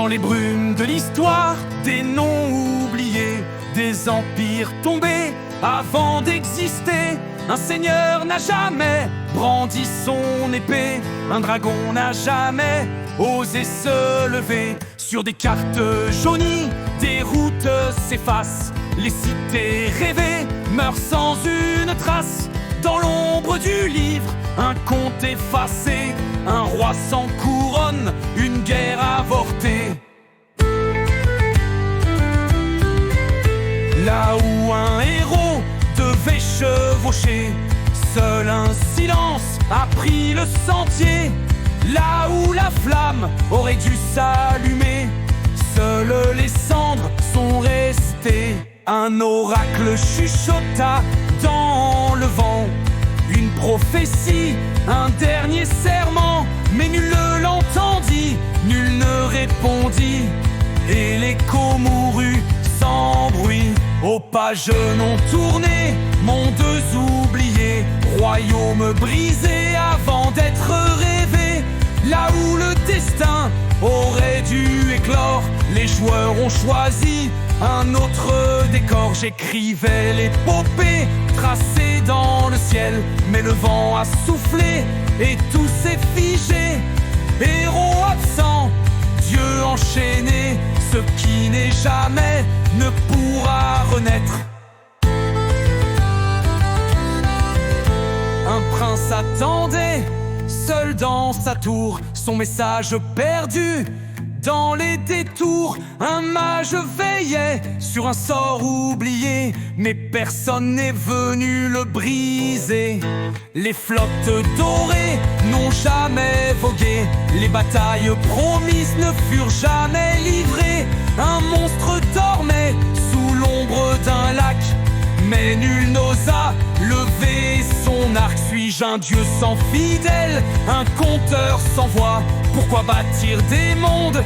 Dans les brumes de l'histoire, des noms oubliés, des empires tombés avant d'exister. Un seigneur n'a jamais brandi son épée, un dragon n'a jamais osé se lever. Sur des cartes jaunies, des routes s'effacent, les cités rêvées meurent sans une trace. Dans l'ombre du livre, un conte effacé, un roi sans couronne, une guerre avortée. Là où un héros devait chevaucher, seul un silence a pris le sentier. Là où la flamme aurait dû s'allumer, seules les cendres sont restées. Un oracle chuchota dans le vent, une prophétie, un dernier serment. Mais nul ne l'entendit, nul ne répondit, et l'écho mourut sans bruit. Aux pages non tournées, mondes oubliés, royaumes brisés avant d'être rêvés. Là où le destin aurait dû éclore, les joueurs ont choisi un autre décor. J'écrivais l'épopée tracée dans le ciel, mais le vent a soufflé et tout s'est figé. Héros absent, Dieu enchaîné, ce qui n'est jamais ne pourra renaître. Un prince attendait, seul dans sa tour, son message perdu dans les détours. Un mage veillait sur un sort oublié, mais personne n'est venu le briser. Les flottes dorées n'ont jamais vogué, les batailles promises ne furent jamais livrées. Un monstre dormait sous l'ombre d'un lac, mais nul n'osa lever son arc. Suis-je un dieu sans fidèle, un conteur sans voix? Pourquoi bâtir des mondes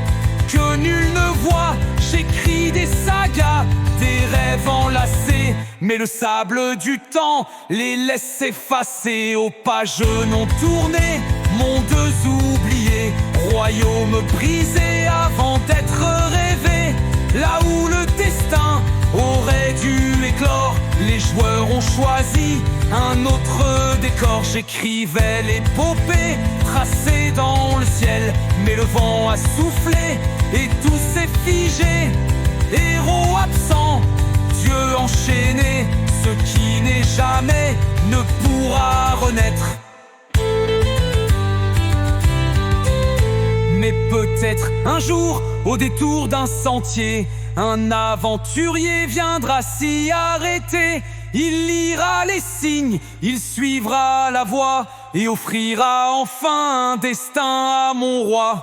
que nul ne voit? J'écris des sagas, des rêves enlacés, mais le sable du temps les laisse effacer. Aux pages non tournées, mondes oubliés, royaumes brisés avant d'être rêvés. Là où le destin aurait dû éclore, les joueurs ont choisi un autre décor. J'écrivais l'épopée tracée dans le ciel, mais le vent a soufflé et tout s'est figé. Héros absent, Dieu enchaîné, ce qui n'est jamais ne pourra renaître. Mais peut-être un jour, au détour d'un sentier, un aventurier viendra s'y arrêter. Il lira les signes, il suivra la voie et offrira enfin un destin à mon roi.